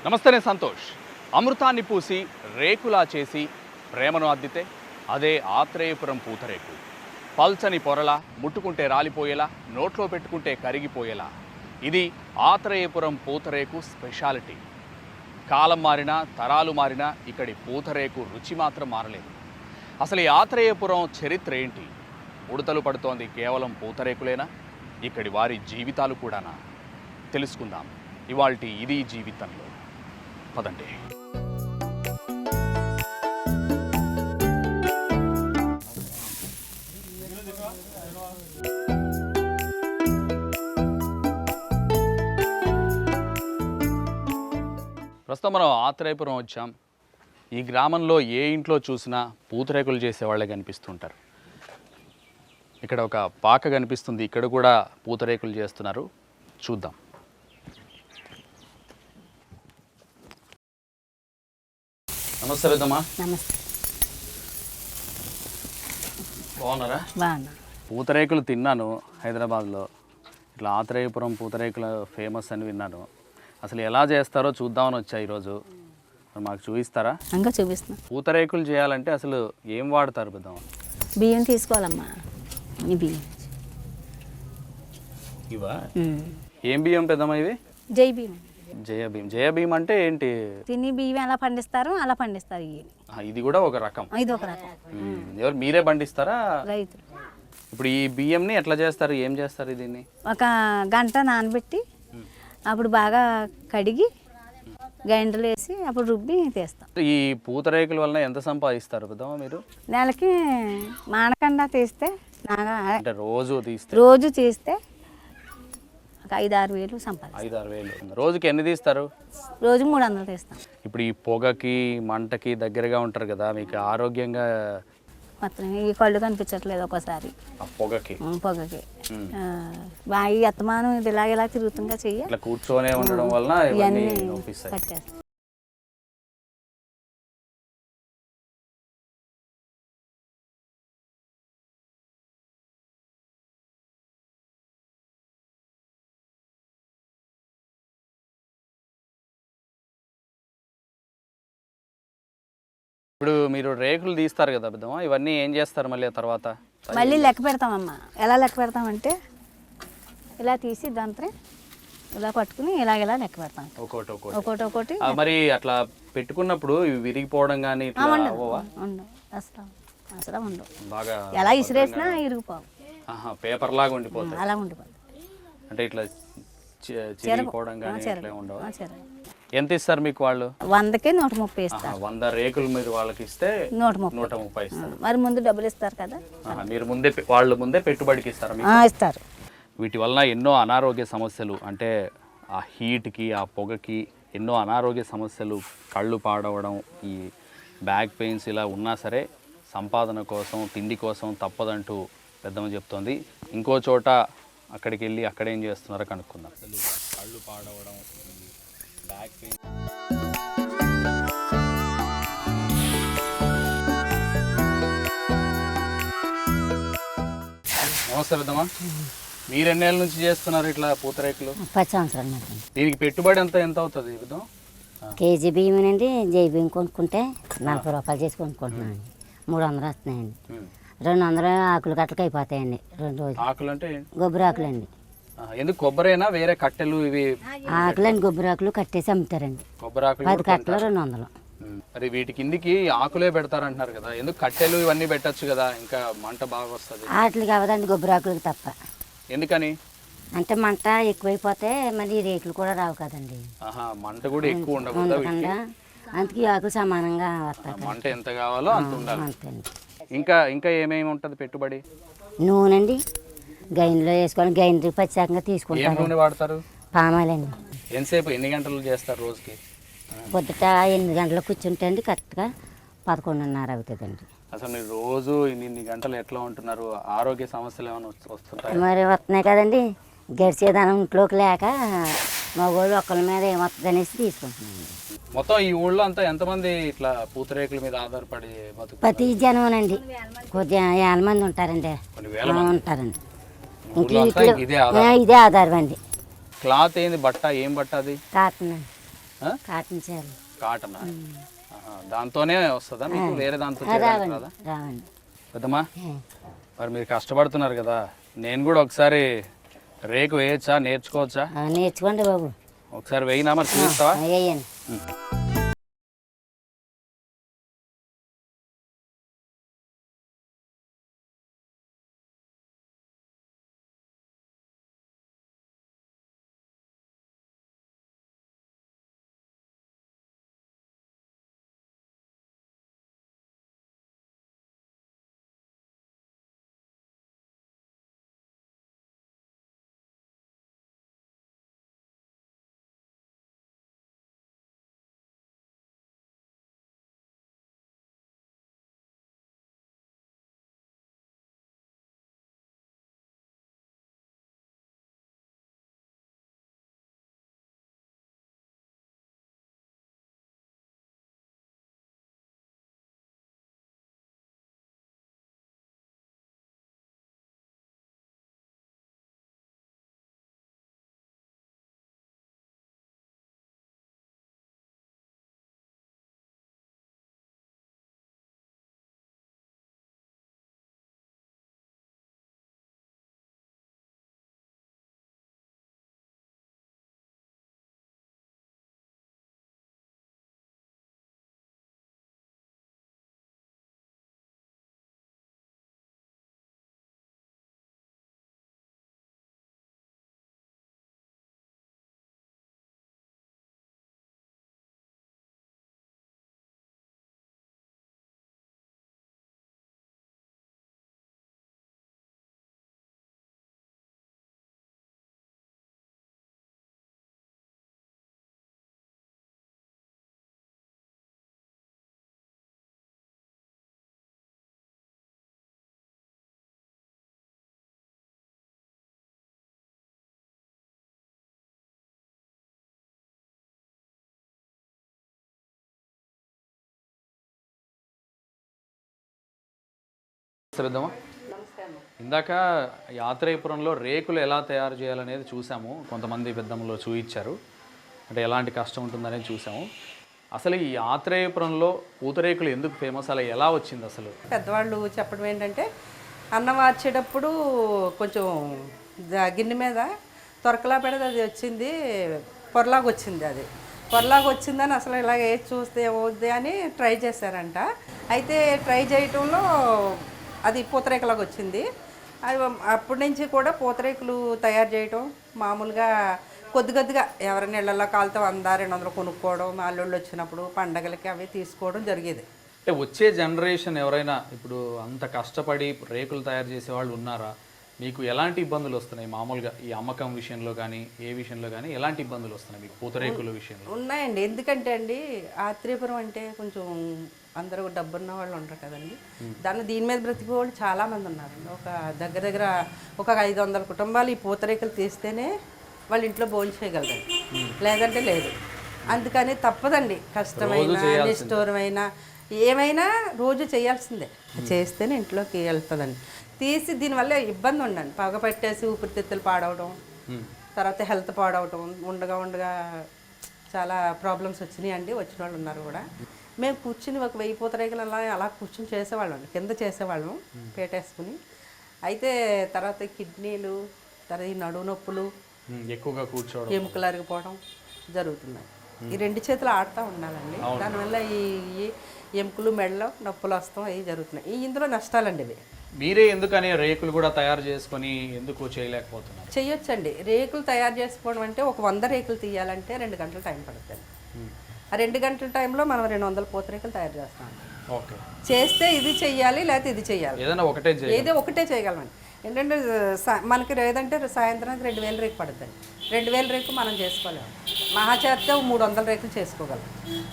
నమస్తే, నేను సంతోష్. అమృతాన్ని పూసి రేకులా చేసి ప్రేమను అద్దితే అదే ఆత్రేయపురం పూతరేకు. పల్చని పొరలా, ముట్టుకుంటే రాలిపోయేలా, నోట్లో పెట్టుకుంటే కరిగిపోయేలా. ఇది ఆత్రేయపురం పూతరేకు స్పెషాలిటీ. కాలం మారినా, తరాలు మారినా ఇక్కడి పూతరేకు రుచి మాత్రం మారలేదు. అసలు ఈ ఆత్రేయపురం చరిత్ర ఏంటి? ఉడతలు పడుతోంది కేవలం పూతరేకులేనా? ఇక్కడి వారి జీవితాలు కూడానా? తెలుసుకుందాం ఇవాల్టి ఇది జీవితంలో. పదండి. ప్రస్తుతం మనం ఆత్రేయపురం వచ్చాం. ఈ గ్రామంలో ఏ ఇంట్లో చూసినా పూతరేకులు చేసేవాళ్ళే కనిపిస్తుంటారు. ఇక్కడ ఒక పాక కనిపిస్తుంది, ఇక్కడ కూడా పూతరేకులు చేస్తున్నారు. చూద్దాం. నమస్తే పెద్దమ్మా. నమస్తే. బాగున్నారా? బాగున్నా. పూతరేకులు తిన్నాను హైదరాబాద్లో. ఇట్లా ఆత్రేయపురం పూతరేకులు ఫేమస్ అని విన్నాను. అసలు ఎలా చేస్తారో చూద్దామని వచ్చా ఈరోజు. మాకు చూపిస్తారా? ఇంకా చూపిస్తున్నా. పూతరేకులు చేయాలంటే అసలు ఏం వాడతారు పెద్దమ్మ? బియ్యం తీసుకోవాలమ్మా. ఈ బియ్యం ఇవా? ఏం బియ్యం పెద్దమ్మ ఇవి? జై బియ్యం. జయ బియ్యం. జయ బియ్యం అంటే ఏంటి? తిని బియ్యం ఎలా పండిస్తారు అలా పండిస్తారు. ఇది కూడా ఒక రకం. ఇది ఒక రకం. ఎవరు మీరే పండిస్తారా? రైతులు. ఇప్పుడు ఈ బియ్యంని ఎట్లా చేస్తారు, ఏం చేస్తారు దీన్ని? ఒక గంట నానబెట్టి అప్పుడు బాగా కడిగి గ్రైండర్లు వేసి అప్పుడు రుబ్బి తీస్తాం. ఈ పూతరేకుల వలన ఎంత సంపాదిస్తారు పెద్దమ్మ మీరు? నెలకి మానకుండా తీస్తే అంటే రోజు తీస్తే ఒక 5-6 వేలు సంపాదిస్తాం. 5-6 వేలు. రోజుకి ఎన్ని తీస్తారు? రోజు 300 తీస్తాం. ఇప్పుడు ఈ పొగకి మంటకి దగ్గరగా ఉంటారు కదా, మీకు ఆరోగ్యంగా మొత్తం ఈ కళ్ళు కనిపించట్లేదు ఒక్కోసారి పొగకి. బాగా అత్తమానం ఇది ఇలా తిరుగుతుంగా చెయ్యి ఇట్లా కూర్చొనే ఉండడం వలన ఇవన్నీ నొప్పిస్తాయి. పట్టేస్తాయి. ఇప్పుడు మీరు రేకులు తీస్తారు కదా పెద్దమ్మ, ఇవన్నీ ఏం చేస్తారు మళ్ళీ తర్వాత? మళ్ళీ లెక్క పెడతామమ్మా. ఎలా లెక్క పెడతామంటే ఇలా తీసి దాంతో ఇలా పట్టుకుని ఇలా లెక్క పెడతాం. ఒకటి మరి అట్లా పెట్టుకున్నప్పుడు ఇవి విరిగిపోవడం కానీ ఉండవు. అసలు ఉండవు. బాగా ఎలా ఇసిరేసినా ఇరిగిపోవు. పేపర్ లాగా ఉండిపోతుంది. అలా ఉండిపోతుంది. అంటే ఇట్లా చిరిగిపోవడం కానీ ఉండవు. ఎంత ఇస్తారు మీకు వాళ్ళు? 100కి 130 ఇస్తారు. 100 రేకులు మీరు వాళ్ళకి ఇస్తే 130 ఇస్తారు. మరి ముందు డబ్బులు ఇస్తారు కదా. మీరు వాళ్ళు ముందే పెట్టుబడికి ఇస్తారు? ఇస్తారు. వీటి వలన ఎన్నో అనారోగ్య సమస్యలు, అంటే ఆ హీట్కి ఆ పొగకి ఎన్నో అనారోగ్య సమస్యలు, కళ్ళు పాడవడం, ఈ బ్యాక్ పెయిన్స్ ఇలా ఉన్నా సరే సంపాదన కోసం, తిండి కోసం తప్పదంటూ పెద్దమ్మ చెప్తోంది. ఇంకో చోట అక్కడికి వెళ్ళి అక్కడేం చేస్తున్నారో కనుక్కుందాం. కళ్ళు పాడవడం, బ్యాక్ పెయిన్. నమస్తే పెద్దమ్మా. మీరు ఎన్నేళ్ళ నుంచి చేస్తున్నారు ఇట్లా పూతరేకులు? 10 సంవత్సరాలు. దీనికి పెట్టుబడి ఎంత అవుతుంది? కేజీ బియ్యం అండి, జై బియ్యం కొనుక్కుంటే 40 రూపాయలు చేసి కొనుక్కుంటున్నాను. 300 వస్తున్నాయండి. 200 ఆకులు కట్టలకు అయిపోతాయండి 2 రోజులు. ఆకులు అంటే కొబ్బరి ఆకులు అండి. ఎందుకు కొబ్బరైనా వేరే కట్టెలు ఇవి? ఆకులండి, కొబ్బరి ఆకులు కట్టేసి అమ్ముతారండి. కొబ్బరి ఆకులు 10 కట్టలు 200. మరి వీటి కిందికి ఆకులే పెడతారంటున్నారు కదా, ఎందుకు కట్టెలు ఇవన్నీ పెట్టచ్చు కదా, ఇంకా మంట బాగా వస్తుంది? వాటికి అవ్వదండి, కొబ్బరి ఆకులకి తప్ప. ఎందుకని? అంటే మంట ఎక్కువైపోతే మళ్ళీ రేకులు కూడా రావు కదండి. మంట కూడా ఎక్కువ ఉండకుండా అందుకే ఆకులు సమానంగా వస్తాయి. మంట ఎంత కావాలో అంత ఉండాలి. ఇంకా ఏమేమి ఉంటుంది పెట్టుబడి? నూనె అండి, గైన్లో వేసుకొని గైన్ ప్రత్యేకంగా తీసుకుంటారు. నూనె వాడతారు? పామాయిలండి. ఎంతసేపు, ఎన్ని గంటలు చేస్తారు రోజుకి? పొద్దుట 8 గంటలకు కూర్చుంటే అండి కరెక్ట్గా 11:30 అవుతుందండి. అసలు మీరు రోజు ఇన్ని గంటలు ఎట్లా ఉంటున్నారు? ఆరోగ్య సమస్యలు ఏమైనా వస్తుంటాయి? మరి వస్తున్నాయి కదండి. గడిచేదానం ఇంట్లోకి లేక మగవాళ్ళు ఒక్కళ్ళ మీద ఏమొస్తుంది అనేసి తీసుకుంటున్నాను. మొత్తం ఈ ఊళ్ళో అంతా ఎంతమంది ఇట్లా పూతరేకుల మీద ఆధారపడి ప్రతి జనమనండి కొద్దిగా 1,000 మంది ఉంటారండి. ఉంటారండి. ఇదే ఆధారం అండి. క్లాత్ ఏంది? బట్ట ఏం బట్ట అది? కాటన్. కాటన్ చీరలు కాటన్ దాంతోనే వస్తుందా మీకు వేరే దాంతో చేయడానికి రాదా? రావండి. పెద్దమ్మా మరి మీరు కష్టపడుతున్నారు కదా, నేను కూడా ఒకసారి రేకు వేయచ్చా, నేర్చుకోవచ్చా? నేర్చుకోండి బాబు. ఒకసారి వేయినా మరి చూస్తావా? వేయండి. పెద్దమ్మా ఇందాక యాత్రేయపురంలో రేకులు ఎలా తయారు చేయాలనేది చూసాము, కొంతమంది పెద్దమ్మలో చూయించారు, అంటే ఎలాంటి కష్టం ఉంటుందనేది చూసాము. అసలు ఈ యాత్రేయపురంలో పూతరేకులు ఎందుకు ఫేమస్, అలా ఎలా వచ్చింది అసలు? పెద్దవాళ్ళు చెప్పడం ఏంటంటే అన్నం వార్చేటప్పుడు కొంచెం గిన్నె మీద తొరకలా పెడితే అది వచ్చింది, పొరలాగా వచ్చింది, అది పొరలాగా వచ్చిందని అసలు ఇలాగ వేసి చూస్తే ఏమవుద్ది అని ట్రై చేశారంట. అయితే ట్రై చేయటంలో అది పూతరేకులాగా వచ్చింది. అది అప్పటి నుంచి కూడా పూతరేకులు తయారు చేయటం మామూలుగా కొద్ది కొద్దిగా ఎవరైనా ఇళ్లలో కాలుతో 100-200 కొనుక్కోవడం, అల్లుళ్ళు వచ్చినప్పుడు పండగలకి అవి తీసుకోవడం జరిగేది. అంటే వచ్చే జనరేషన్ ఎవరైనా ఇప్పుడు అంత కష్టపడి రేకులు తయారు చేసే వాళ్ళు ఉన్నారా? మీకు ఎలాంటి ఇబ్బందులు వస్తున్నాయి మామూలుగా ఈ అమ్మకం విషయంలో కానీ ఏ విషయంలో కానీ ఎలాంటి ఇబ్బందులు వస్తున్నాయి మీకు పూతరేకుల విషయంలో? ఉన్నాయండి. ఎందుకంటే అండి ఆత్రేయపురం అంటే కొంచెం అందరూ డబ్బున్న వాళ్ళు ఉంటారు కదండి, దీని మీద బ్రతికే వాళ్ళు చాలామంది ఉన్నారండి. ఒక దగ్గర ఒక 500 కుటుంబాలు ఈ పూతరేకులు తీస్తేనే వాళ్ళ ఇంట్లో భోజనం చేయగలరండి, లేదంటే లేదు. అందుకని తప్పదండి, కష్టమైన నిష్ఠూరమైన ఏమైనా రోజు చేయాల్సిందే, చేస్తేనే ఇంట్లోకి వెళ్తుందండి. తీసి దీనివల్ల ఇబ్బంది ఉండండి, పగ పెట్టేసి ఊపిరితిత్తులు పాడవడం, తర్వాత హెల్త్ పాడవడం, ఉండగా చాలా ప్రాబ్లమ్స్ వచ్చినాయి అండి. వచ్చిన వాళ్ళు ఉన్నారు కూడా. మేము కూర్చుని ఒక 1000 పూతరేకులు అలా కూర్చుని చేసేవాళ్ళం, కింద చేసేవాళ్ళం పేటేసుకుని. అయితే తర్వాత కిడ్నీలు, తర్వాత ఈ నడువు నొప్పులు, ఎక్కువగా కూర్చోవడం, ఎముకలు అరిగిపోవడం జరుగుతున్నాయి. ఈ 2 చేతులు ఆడుతూ ఉండాలండి, దానివల్ల ఈ ఎముకలు మెడలో నొప్పులు వస్తాం అవి జరుగుతున్నాయి. ఇందులో నష్టాలండి ఇవి. మీరే ఎందుకని రేకులు కూడా తయారు చేసుకొని ఎందుకు చేయలేకపోతున్నారు? చేయొచ్చండి. రేకులు తయారు చేసుకోవడం అంటే ఒక 100 రేకులు తీయాలంటే 2 గంటల టైం పడుతుంది. ఆ 2 గంటల టైంలో మనం 200 పూతరేకులు తయారు చేస్తాం. ఓకే, చేస్తే ఇది చెయ్యాలి, లేకపోతే ఇది చెయ్యాలి, ఏదో ఒకటే చేయగలమండి. ఏంటంటే మనకి లేదంటే సాయంత్రానికి 2000 రేకు పడుతుంది. 2000 రేకు మనం చేసుకోలేము, మహా చేస్తే 300 రేకులు చేసుకోగలం.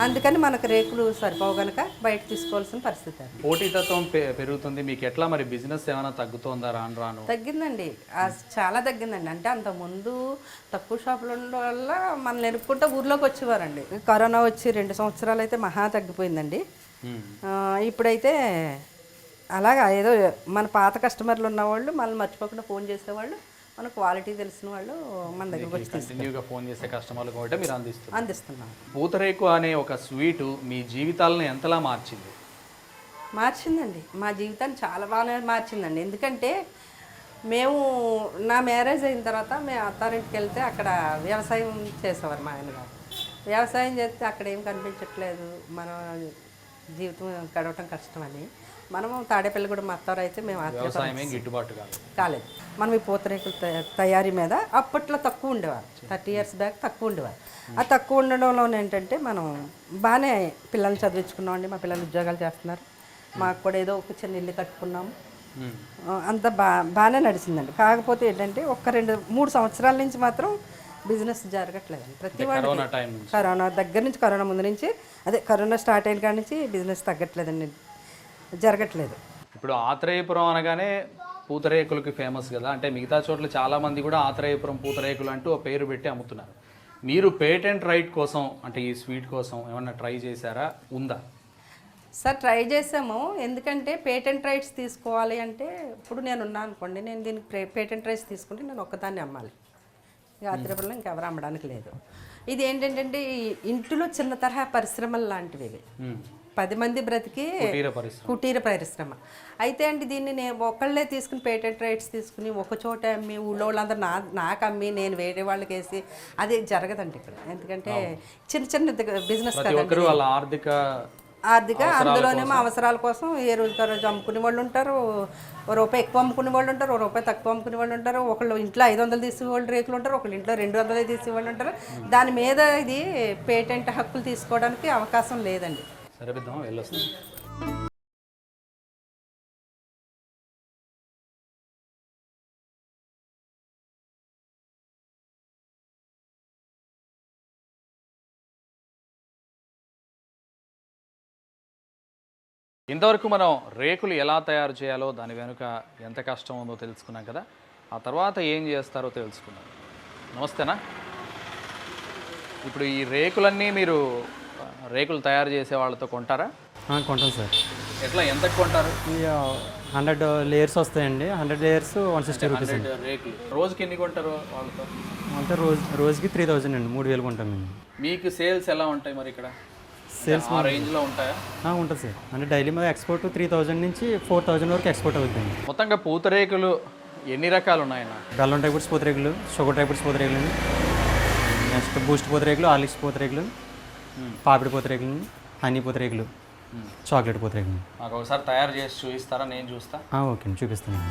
అందుకని మనకు రేకులు సరిపోవు కనుక బయట తీసుకోవాల్సిన పరిస్థితి. పోటీతత్వం పెరుగుతుంది, మీకు ఎట్లా మరి బిజినెస్ ఏమైనా తగ్గుతుందా? రాను తగ్గిందండి, చాలా తగ్గిందండి. అంటే అంతకుముందు తక్కువ షాపులు ఉండడం వల్ల మనం నెరుపుకుంటూ ఊర్లోకి వచ్చేవారండి. కరోనా వచ్చి 2 సంవత్సరాలు అయితే మహా తగ్గిపోయిందండి. ఇప్పుడైతే అలాగా ఏదో మన పాత కస్టమర్లు ఉన్నవాళ్ళు మళ్ళీ మర్చిపోకుండా ఫోన్ చేసేవాళ్ళు, మన క్వాలిటీ తెలిసిన వాళ్ళు మన దగ్గరకు వచ్చి కంటిన్యూగా ఫోన్ చేసే కస్టమర్లు కాబట్టి మీరు అందిస్తున్నాం. పూతరేకు అనే ఒక స్వీటు మీ జీవితాలను ఎంతలా మార్చింది? మార్చిందండి, మా జీవితాన్ని చాలా బాగా మార్చిందండి. ఎందుకంటే మేము నా మ్యారేజ్ అయిన తర్వాత మేము అత్తారింటికి వెళ్తే అక్కడ వ్యవసాయం చేసేవారు మా ఆయన గారు. వ్యవసాయం చేస్తే అక్కడ ఏం కనిపించట్లేదు, మన జీవితం గడవటం కష్టమని మనము తాడేపల్లిగూడెం మా అత్తారు అయితే మేము గిట్టుబాటు కాలేదు. మనం ఈ పూతరేకుల తయారీ మీద అప్పట్లో తక్కువ ఉండేవారు, 30 years బ్యాక్ తక్కువ ఉండేవారు. ఆ తక్కువ ఉండడంలో ఏంటంటే మనం బాగానే పిల్లల్ని చదివించుకున్నామండి. మా పిల్లలు ఉద్యోగాలు చేస్తున్నారు, మాకు కూడా ఏదో ఒక చిన్న ఇల్లు కట్టుకున్నాము. అంత బాగానే నడిచిందండి. కాకపోతే ఏంటంటే 1-2-3 సంవత్సరాల నుంచి మాత్రం బిజినెస్ జరగట్లేదండి. ప్రతి వాళ్ళు కరోనా దగ్గర నుంచి, కరోనా ముందు నుంచి, అదే కరోనా స్టార్ట్ అయిన కాడి నుంచి బిజినెస్ తగ్గట్లేదండి, జరగట్లేదు. ఇప్పుడు ఆత్రేయపురం అనగానే పూతరేకులకి ఫేమస్ కదా, అంటే మిగతా చోట్ల చాలామంది కూడా ఆత్రేయపురం పూతరేకులు అంటూ ఒక పేరు పెట్టి అమ్ముతున్నారు. మీరు పేటెంట్ రైట్ కోసం అంటే ఈ స్వీట్ కోసం ఏమన్నా ట్రై చేశారా, ఉందా? సార్ ట్రై చేసాము. ఎందుకంటే పేటెంట్ రైట్స్ తీసుకోవాలి అంటే ఇప్పుడు నేను ఉన్నాను అనుకోండి, నేను దీనికి పేటెంట్ రైట్స్ తీసుకుంటే నేను ఒక్కదాన్ని అమ్మాలి, ఇక ఆత్రేయపురంలో ఇంకెవరు అమ్మడానికి లేదు. ఇది ఏంటంటే ఇంటిలో చిన్న తరహా పరిశ్రమలు లాంటివి ఇవి, 10 మంది బ్రతికి కుటీర పరిశ్రమ. అయితే అండి దీన్ని నేను ఒకళ్ళే తీసుకుని పేటెంట్ రైట్స్ తీసుకుని ఒక చోట అమ్మి ఊళ్ళో వాళ్ళందరూ నాకు అమ్మి నేను వేరే వాళ్ళకి వేసి అది జరగదండి ఇక్కడ. ఎందుకంటే చిన్న చిన్న బిజినెస్ కదండి, వాళ్ళ ఆర్థిక అందులోనేమో అవసరాల కోసం ఏ రోజుకి రోజు అమ్ముకునే వాళ్ళు ఉంటారు, ₹1 ఎక్కువ అమ్ముకునే వాళ్ళు ఉంటారు, ₹1 తక్కువ అమ్ముకునే వాళ్ళు ఉంటారు. ఒకళ్ళు ఇంట్లో 500 తీసేవాళ్ళు రేకులు ఉంటారు, ఒకళ్ళు ఇంట్లో 200 తీసేవాళ్ళు ఉంటారు. దాని మీద ఇది పేటెంట్ హక్కులు తీసుకోవడానికి అవకాశం లేదండి. ఇంతవరకు మనం రేకులు ఎలా తయారు చేయాలో, దాని వెనుక ఎంత కష్టం ఉందో తెలుసుకున్నాం కదా. ఆ తర్వాత ఏం చేస్తారో తెలుసుకున్నాం. నమస్తేనా. ఇప్పుడు ఈ రేకులన్నీ మీరు రేకులు తయారు చేసే వాళ్ళతో కొంటారా? కొంటాం సార్. ఎట్లా, ఎంతకు కొంటారు? 100 లేయర్స్ వస్తాయండి, 100 లేయర్స్ 160 రూపీస్. రేకులు రోజుకి ఎన్ని కొంటారు వాళ్ళతో? అంటే రోజుకి 3000 అండి, 3000 కొంటాం మేము. మీకు సేల్స్ ఎలా ఉంటాయి మరి ఇక్కడ? సేల్స్ ఆ రేంజ్లో ఉంటాయా? ఉంటుంది సార్. అంటే డైలీ మా ఎక్స్పోర్ట్ 3000 నుంచి 4000 వరకు ఎక్స్పోర్ట్ అవుతుంది. మొత్తంగా పూతరేకులు ఎన్ని రకాలు ఉన్నాయన్న? బెల్లం టైప్ ఫ్రూట్స్ పూతరేకులు, షుగర్ టైప్ ఫ్రూట్స్ పూతరేకులు, నెక్స్ట్ బూస్ట్ పూతరేకులు, హార్లిక్స్ పూతరేకులు, పాపిడి పూతరేకులు, హనీ పూతరేకులు, చాక్లెట్ పూతరేకులు. నాకు ఒకసారి తయారు చేసి చూపిస్తారా? నేను చూస్తా. ఓకే అండి, చూపిస్తాను.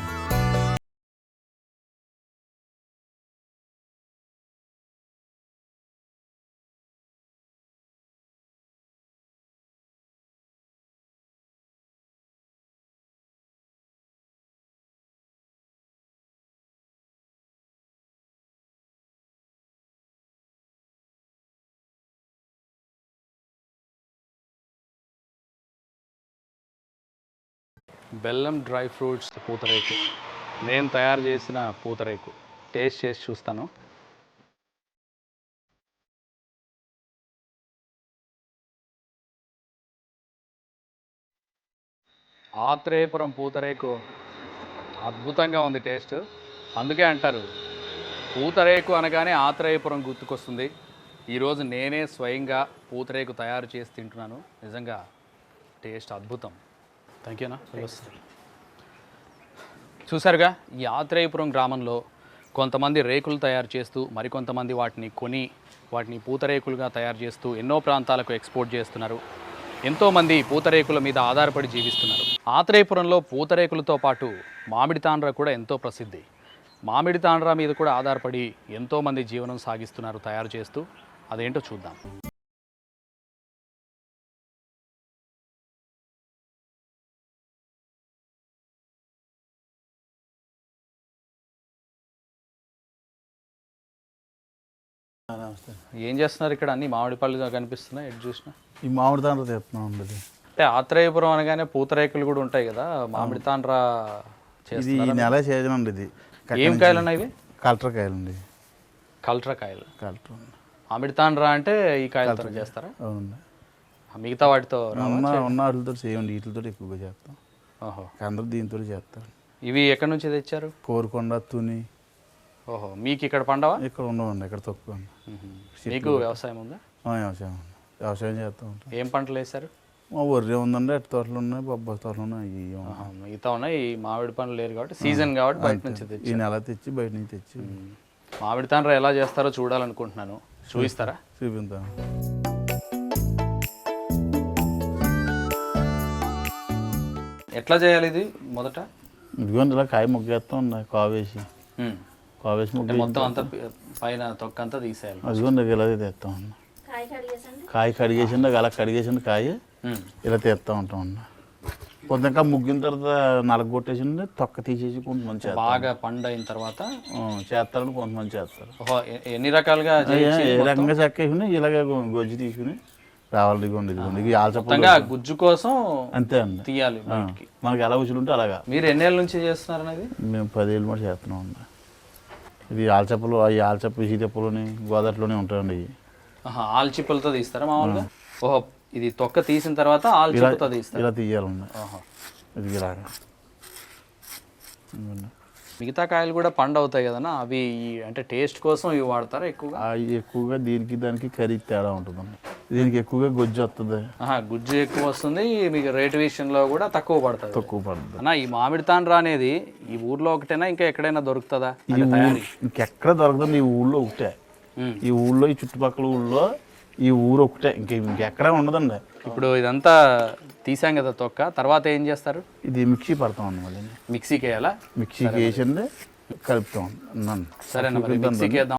బెల్లం డ్రై ఫ్రూట్స్ పూతరేకు, నేను తయారు చేసిన పూతరేకు టేస్ట్ చేసి చూస్తాను. ఆత్రేయపురం పూతరేకు అద్భుతంగా ఉంది టేస్ట్. అందుకే అంటారు పూతరేకు అనగానే ఆత్రేయపురం గుర్తుకొస్తుంది. ఈరోజు నేనే స్వయంగా పూతరేకు తయారు చేసి తింటున్నాను. నిజంగా టేస్ట్ అద్భుతం. థ్యాంక్ యూనా. చూసారుగా, ఈ ఆత్రేయపురం గ్రామంలో కొంతమంది రేకులు తయారు చేస్తూ, మరికొంతమంది వాటిని కొని వాటిని పూతరేకులుగా తయారు చేస్తూ ఎన్నో ప్రాంతాలకు ఎక్స్పోర్ట్ చేస్తున్నారు. ఎంతోమంది పూతరేకుల మీద ఆధారపడి జీవిస్తున్నారు. ఆత్రేయపురంలో పూతరేకులతో పాటు మామిడి తాండ్ర కూడా ఎంతో ప్రసిద్ధి. మామిడి తాండ్ర మీద కూడా ఆధారపడి ఎంతోమంది జీవనం సాగిస్తున్నారు తయారు చేస్తూ. అదేంటో చూద్దాం. నమస్తే. ఏం చేస్తున్నారు ఇక్కడ? అన్ని మామిడి పళ్ళుగా కనిపిస్తున్నాయి ఎటు చూసినా. ఈ మామిడి తాండ్ర తెస్తున్నాం అండి. అంటే ఆత్రేయపురం అనగానే పూతరేకులు కూడా ఉంటాయి కదా, మామిడి తాండ్ర ఇది ఈ నెల సీజన్ అండి. ఇది ఏం కాయలు ఉన్నాయి? ఇవి కల్టర్ కాయలు అండి. కల్ట్రా కాయలు. కల్టర్ మామిడి తాండ్ర అంటే ఈ కాయలతో చేస్తారా? అవునండి. మిగతా వాటితో ఉన్న వాటితో చేయండి, వీటితో ఎక్కువగా చేస్తాం. ఓహో, అందరూ దీంతో చేస్తారు. ఇవి ఎక్కడి నుంచి తెచ్చారు? కోరుకొండ, తుని, ఓహో, మీకు ఇక్కడ పండవా? ఇక్కడ ఉండవండి, ఇక్కడ తక్కువ అండి. మీకు వ్యవసాయం ఉందా? వ్యవసాయం ఉంది, వ్యవసాయం చేస్తూ ఉంటాం. ఏం పంటలు వేశారు? మా వరి ఉందండి, అట్టి తోటలు ఉన్నాయి, బొబ్బాయి తోటలు ఉన్నాయి. మిగతా ఉన్నాయి. ఈ మామిడి పండ్లు లేరు కాబట్టి సీజన్ కాబట్టి బయట నుంచి తెచ్చి ఈ నెల తెచ్చి బయట నుంచి తెచ్చి మామిడి తాండ్ర ఎలా చేస్తారో చూడాలనుకుంటున్నాను. చూపిస్తారా? చూపిద్దాం. ఎట్లా చేయాలి ఇది? మొదట ఇదిగోండి ఇలా కాయ ముగ్గేస్తాం ఉన్నాయి, కావేసి ముగ్గు మొత్తం అంతా పైన తొక్క అంతా తీసేయాలి. అదిగోండి ఇలా తీస్తాం అన్న. కాయ కడిగేసిండి, అలా కడిగేసిండి కాయ ఇలా తీస్తూ ఉంటాం అన్న. కొంత ముగ్గిన తర్వాత నలగొట్టేసిండి, తొక్క తీసేసి కొంతమంది చేస్తారు. బాగా పండు అయిన తర్వాత చేస్తారని కొంతమంది చేస్తారు. ఎన్ని రకాలుగా ఏ రకంగా చెక్కేసుకుని ఇలాగే గొజ్జు తీసుకుని రావాలి. ఇదిగోండి ఇదిగోండి ఆల్చప్పలుగా గుజ్జు కోసం అంతే అండి, తీయాలి. మనకి ఎలా ఉచులుంటే అలాగా. మీరు ఎన్నేళ్ళ నుంచి చేస్తున్నారు అనేది? మేము 10 ఏళ్ళు మాట చేస్తున్నాం అండి. ఇది ఆల్చప్పలు, అవి ఆల్చప్ప సీతప్పలోని గోదావరిలోనే ఉంటాయండి. ఇవి ఆల్చిప్పలతో తీస్తారా మామూలుగా? ఓహో, ఇది తొక్క తీసిన తర్వాత ఆల్చిప్పతో తీస్తారు. ఇలా తీయాలండి. ఇది ఇలాగా. మిగతా కాయలు కూడా పండు అవుతాయి కదన్నా, అవి అంటే టేస్ట్ కోసం ఇవి వాడతారా ఎక్కువగా? ఎక్కువగా దీనికి దానికి ఖరీదు తేడా ఉంటుందండి. దీనికి ఎక్కువగా గొజ్జు వస్తుంది, గుజ్జు ఎక్కువ వస్తుంది. మీకు రేటు విషయంలో కూడా తక్కువ పడుతుంది. అన్న ఈ మామిడి తాండ్ర అనేది ఈ ఊర్లో ఒకటేనా, ఇంకా ఎక్కడైనా దొరుకుతుందా? ఇంకెక్కడ దొరకదండి, ఈ ఊళ్ళో ఒకటే. ఈ ఊళ్ళో, ఈ చుట్టుపక్కల ఊళ్ళో ఈ ఊరు ఒకటే, ఇంకెక్కడా ఉండదండి. ఇప్పుడు ఇదంతా తీసాం కదా తొక్క, తర్వాత ఏం చేస్తారు? ఇది మిక్సీ పడతాం అండి. మళ్ళీ మిక్సీకి వేయాలా? మిక్సీకి వేసండి కలుపుతాం. సరేనా, మరి మిక్సీకి వేద్దాం.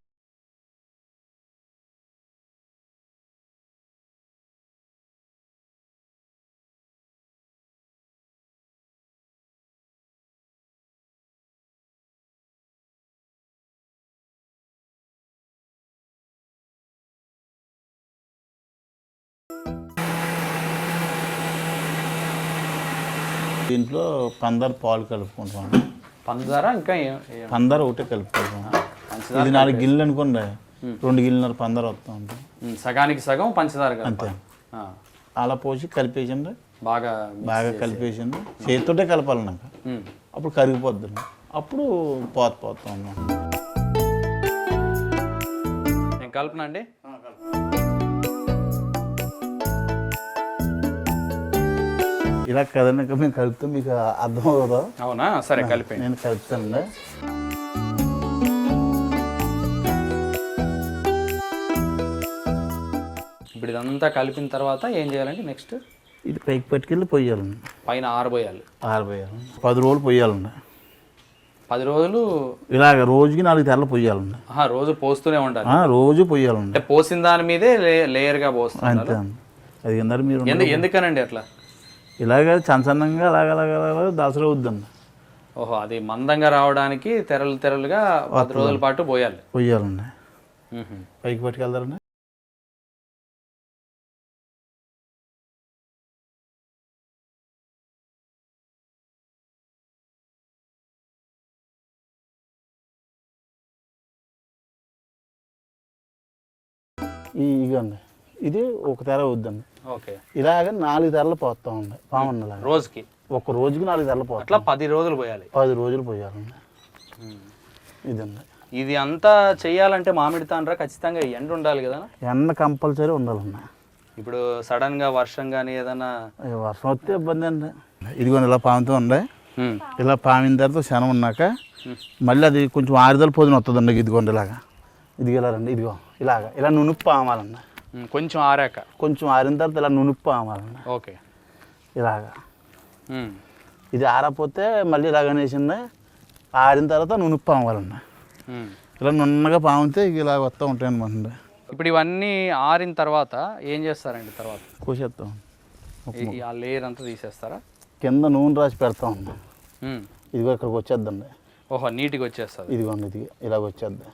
దీంట్లో పందర్ పాలు కలుపుకుంటాం. పంచదార ఇంకా పందర్ ఒకటే కలుపుకుంటాం. ఇది 4 గిన్నెలు అనుకోండి, 2 గిన్నెలు పందర్ వస్తూ ఉంటాం. సగానికి సగం పంచదార అంతే. అలా పోసి కలిపేసిండి, బాగా కలిపేసింది. చేతితోటే కలపాలి నాకు, అప్పుడు కరిగిపోద్ది. అప్పుడు పోతా ఉన్నాం. నేను కలుపునా అండి? ఇలా కదండి, మేము కలుపుతాం, మీకు అర్థం అవుతుందా? అవునా? సరే కలిపి నేను కలుపుతానండి. ఇప్పుడు ఇదంతా కలిపిన తర్వాత ఏం చేయాలండి నెక్స్ట్? ఇది పైకి పట్టుకెళ్ళి పొయ్యాలండి, పైన ఆరబోయాలి. 10 రోజులు పొయ్యాలండి. 10 రోజులు ఇలాగ రోజుకి 4 తెరలు పొయ్యాలండి. రోజు పోస్తూనే ఉండాలి? రోజు పొయ్యాలండి. అంటే పోసిన దాని మీదే లేయర్గా పోస్తుంది. అంతే అండి. అది కింద మీరు ఎందుకనండి అట్లా? ఇలాగ సన్నంగా అలాగ దసరా వద్దండి. ఓహో, అది మందంగా రావడానికి తెరలుగా 10 రోజుల పాటు పొయ్యాలండి. పైకి పట్టుకెళ్తారండి. ఇగండి, ఇది ఒక తెర వద్దండి. ఓకే, ఇలాగ 4 తెరలు పోతామండి. పావుండాలి రోజుకి, ఒక రోజుకి 4 తెరలు పోతాం. అట్లా 10 రోజులు పోయాలి. 10 రోజులు పోయాలండి. ఇదండి. ఇది అంతా చెయ్యాలంటే మామిడి తాండ్ర ఖచ్చితంగా ఎండ ఉండాలి కదా? ఎండ కంపల్సరీ ఉండాలన్నా. ఇప్పుడు సడన్ గా వర్షం కానీ ఏదైనా వర్షం వస్తే ఇబ్బంది అండి. ఇదిగోండి ఇలా పాముతూ ఉండే, ఇలా పామిన తర్వాత శనం ఉన్నాక మళ్ళీ అది కొంచెం ఆరుదల పొదిన వస్తుందండి. ఇదిగోండి ఇలాగా, ఇలా రండి, ఇదిగో ఇలా నునుపు పామాలన్న. కొంచెం ఆరాక, కొంచెం ఆరిన తర్వాత ఇలా నునుపు పామాలన్న. ఓకే, ఇలాగా. ఇది ఆరపోతే మళ్ళీ ఇలాగనేసింది, ఆరిన తర్వాత నునుపు పామాలన్న. ఇలా నున్నగా పామితే ఇలా వస్తూ ఉంటాయి అనమాట. ఇప్పుడు ఇవన్నీ ఆరిన తర్వాత ఏం చేస్తారండి? తర్వాత కోసేస్తాం, ఆ లేయర్ అంతా తీసేస్తారా? కింద నూనె రాసి పెడతాం. ఇదిగో ఇక్కడికి వచ్చేద్దండి. ఓహో, నీట్గా వచ్చేస్తుంది. ఇదిగోండి, ఇది ఇలాగ వచ్చేద్ది.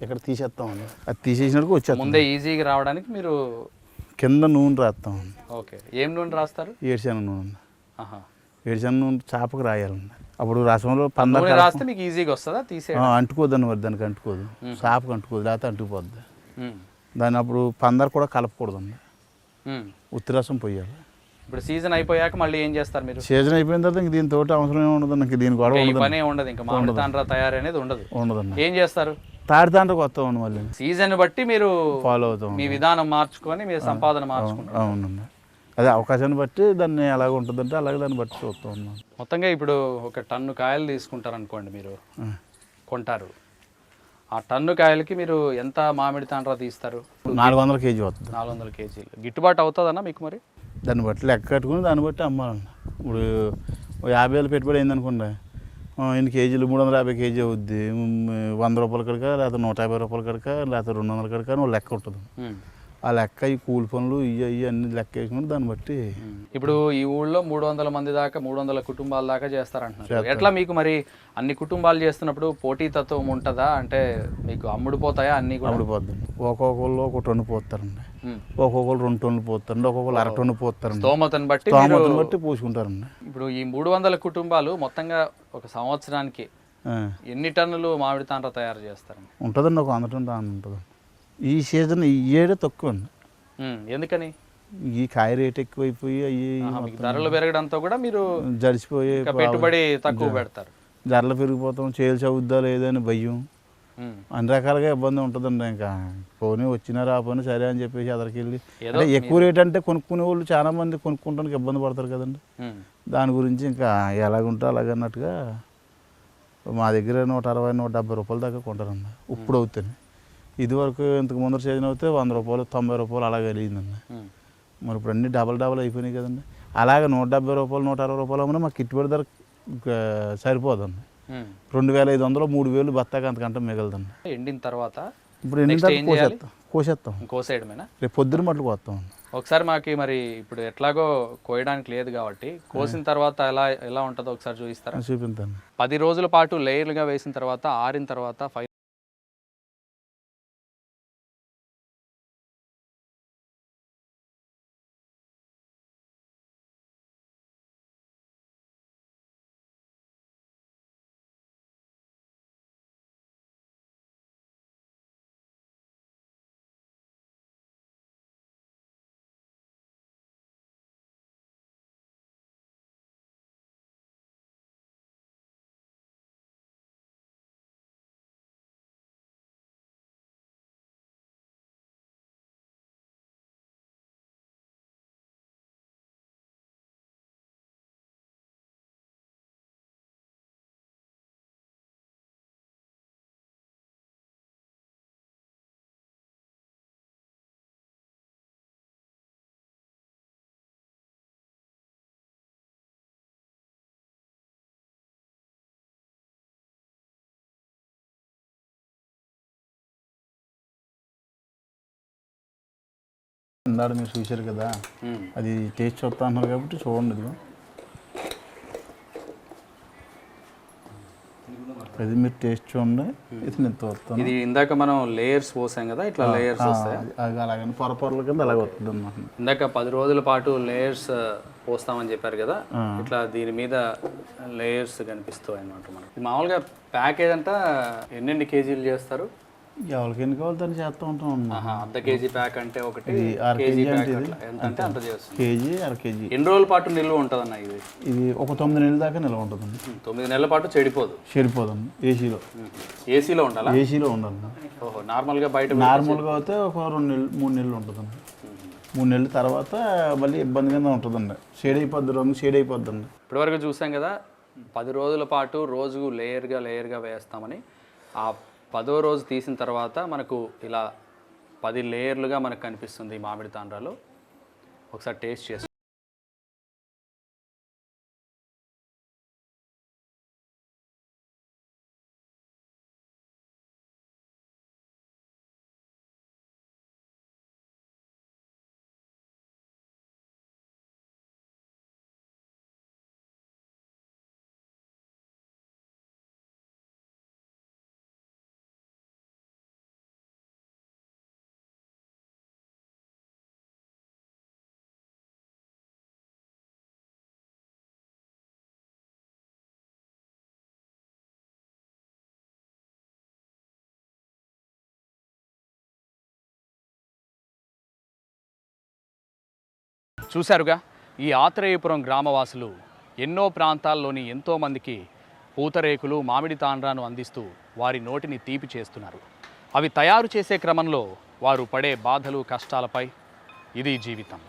ఇక్కడ తీసేస్తామండి. అది తీసేసినట్టు వచ్చేది. ముందే ఈజీగా రావడానికి మీరు కింద నూనె రాస్తామండి. ఓకే, ఏం నూనె రాస్తారు? ఏడుశనగ నూనె. ఏడుశనగ నూనె చేపకు రాయాలండి. అప్పుడు రసంలో రాస్తే మీకు ఈజీగా వస్తుందా? అంటుకోద్దండి, మరి దానికి అంటుకోదు, చేపకు అంటుకోదు, లేకపోతే అంటుకుపోద్ది. దాన్ని అప్పుడు పందరు కూడా కలపకూడదండి, ఉత్తి రసం పోయాలి. ఇప్పుడు సీజన్ అయిపోయాక మళ్ళీ ఏం చేస్తారు మీరు? సీజన్ అయిపోయిన తర్వాత ఇంక దీని తోటి అవసరం ఏమి ఉండదు, ఇంక దీని గొడవ ఈ ఉండదు, పనే ఉండదు, ఇంకా మామిడి తాండ్ర తయారీ అనేది ఉండదు. ఉండదండి. ఏం చేస్తారు? తాడితాండ్రకు వస్తామండి మళ్ళీ. సీజన్ బట్టి మీరు ఫాలో అవుతాం. మీ విధానం మార్చుకొని మీ సంపాదన మార్చుకుంటారు. అవునండి, అదే అవకాశాన్ని బట్టి దాన్ని ఎలాగ ఉంటుందంటే అలాగే దాన్ని బట్టి చూస్తూ ఉన్నాం. మొత్తంగా ఇప్పుడు ఒక టన్ను కాయలు తీసుకుంటారు అనుకోండి, మీరు కొంటారు, ఆ టన్ను కాయలకి మీరు ఎంత మామిడి తాండ్ర తీస్తారు? 400 కేజీ వస్తుంది. 400 కేజీలు గిట్టుబాటు అవుతుందన్నా మీకు? మరి దాన్ని బట్టి లెక్క కట్టుకుని దాన్ని బట్టి అమ్మాలండి. ఇప్పుడు 50,000 పెట్టుబడి అయిందనుకోండి, ఎన్ని కేజీలు 350 కేజీ అవుద్ది. 100 రూపాయల కడక, లేకపోతే 150 రూపాయల కడక, లేకపోతే 200 కడక అని లెక్క ఉంటుంది. ఆ లెక్క ఈ కూలి పనులు ఇవి అన్ని లెక్క వేసుకుని దాన్ని బట్టి. ఇప్పుడు ఈ ఊళ్ళో 300 మంది దాకా, 300 కుటుంబాల దాకా చేస్తారంటున్నారు. ఎట్లా మీకు మరి అన్ని కుటుంబాలు చేస్తున్నప్పుడు పోటీతత్వం ఉంటుందా? అంటే మీకు అమ్ముడు పోతాయా అన్ని? అమ్ముడిపోద్దండి. ఒక్కొక్కళ్ళు ఒక టన్ను పోస్తారండి, ఒక్కొక్కరు 2 టన్నులు పోతారండి, ఒక్కొక్కరు 1/2 టన్ను పోస్తారండి. స్తోమతను బట్టి పూసుకుంటారండి. ఇప్పుడు ఈ 300 కుటుంబాలు మొత్తంగా ఒక సంవత్సరానికి ఎన్ని టన్నులు మామిడి తాండ్ర తయారు చేస్తారండి? ఉంటుందండి, ఒక 100 టన్ను దాని ఉంటుంది. ఈ సీజన్ ఈ ఏడే తక్కువ అండి. ఎందుకని? ఈ కాయ రేట్ ఎక్కువైపోయి అయ్యి ధరలు పెరగడంతో కూడా మీరు జడిసిపోయి పెట్టుబడి తక్కువ పెడతారు. ధరలు పెరిగిపోతాం, చేయాల్సి అవుద్దా లేదని భయం, అన్ని రకాలుగా ఇబ్బంది ఉంటుందండి. ఇంకా పోనీ వచ్చినా రాపోయినా సరే అని చెప్పేసి అదరికి వెళ్ళి, అంటే ఎక్కువ రేట్ అంటే కొనుక్కునే వాళ్ళు చాలా మంది కొనుక్కోవడానికి ఇబ్బంది పడతారు కదండి. దాని గురించి ఇంకా ఎలాగుంటే అలాగన్నట్టుగా మా దగ్గర 160, 170 రూపాయల దాకా కొంటారండి ఇప్పుడు అవుతాయి. ఇదివరకు ఇంతకు ముందర సీజన్ అయితే 100 రూపాయలు, 90 రూపాయలు అలాగే వెళ్ళిందండి. మరి ఇప్పుడు అన్నీ డబల్ అయిపోయినాయి కదండి. అలాగే 170 రూపాయలు, 160 రూపాయలు అమ్మినా మాకు గిట్టుబడి ధర సరిపోదండి. 2,500, 3,000 బత్తాకి అంతకంటే మిగలదండి. ఎండిన తర్వాత ఇప్పుడు ఎండిన తర్వాత కోసేస్తాం. కోసేయడమేనా? రేపు పొద్దున మట్లకు వస్తాం. ఒకసారి మాకు మరి ఇప్పుడు ఎట్లాగో కోయడానికి లేదు కాబట్టి కోసిన తర్వాత ఎలా ఉంటుందో ఒకసారి చూపిస్తారా? చూపిస్తాను. 10 రోజుల పాటు లేయర్లుగా వేసిన తర్వాత ఆరిన తర్వాత ఇందాక మీరు చూశారు కదా, అది టేస్ట్ చూస్తా అన్నారు కాబట్టి చూడండి. ఇదిగో అది మీరు టేస్ట్ చూడండి. ఇది నేను తోస్తాను. ఇది ఇందాక మనం లేయర్స్ పోసాం కదా, ఇట్లా లేయర్స్ వస్తాయి. అది అలాగని పొరపొరల కింద అలాగ వస్తుంది అన్నమాట. ఇందాక 10 రోజుల పాటు లేయర్స్ పోస్తామని చెప్పారు కదా, ఇట్లా దీని మీద లేయర్స్ కనిపిస్తాయి అన్నమాట. మనకి మామూలుగా ప్యాకేజ్ అంతా ఎన్ని కేజీలు చేస్తారు? ఎవరికి ఎన్ని కావాలి దాన్ని చేస్తూ ఉంటాం. అర్ధ కేజీ ప్యాక్ అంటే ఒకటి, కేజీ అంటే అంత చేస్తుంది. KG, 1/2 KG. ఎన్ని రోజుల పాటు నిల్వ ఉంటుంది అన్న ఇది? ఇది ఒక 9 నెలల దాకా నిల్వ ఉంటుందండి. 9 నెలల పాటు చెడిపోదండి. ఏసీలో ఉండాలి. ఏసీలో ఉండాలి. ఓహో, నార్మల్గా అయితే ఒక 2 నెలలు 3 నెలలు ఉంటుందండి. 3 నెలల తర్వాత మళ్ళీ ఇబ్బందిగానే ఉంటుందండి. షేడ్ అయిపోద్దండి. ఇప్పటివరకు చూసాం కదా, 10 రోజుల పాటు రోజుకు లేయర్గా వేస్తామని. ఆ 10వ రోజు తీసిన తర్వాత మనకు ఇలా 10 లేయర్లుగా మనకు కనిపిస్తుంది ఈ మామిడి తాండ్రాలో. ఒకసారి టేస్ట్ చేసి చూశారుగా, ఈ ఆత్రేయపురం గ్రామవాసులు ఎన్నో ప్రాంతాల్లోని ఎంతోమందికి పూతరేకులు మామిడి తాండ్రాను అందిస్తూ వారి నోటిని తీపి చేస్తున్నారు. అవి తయారు చేసే క్రమంలో వారు పడే బాధలు కష్టాలపై ఇది జీవితం.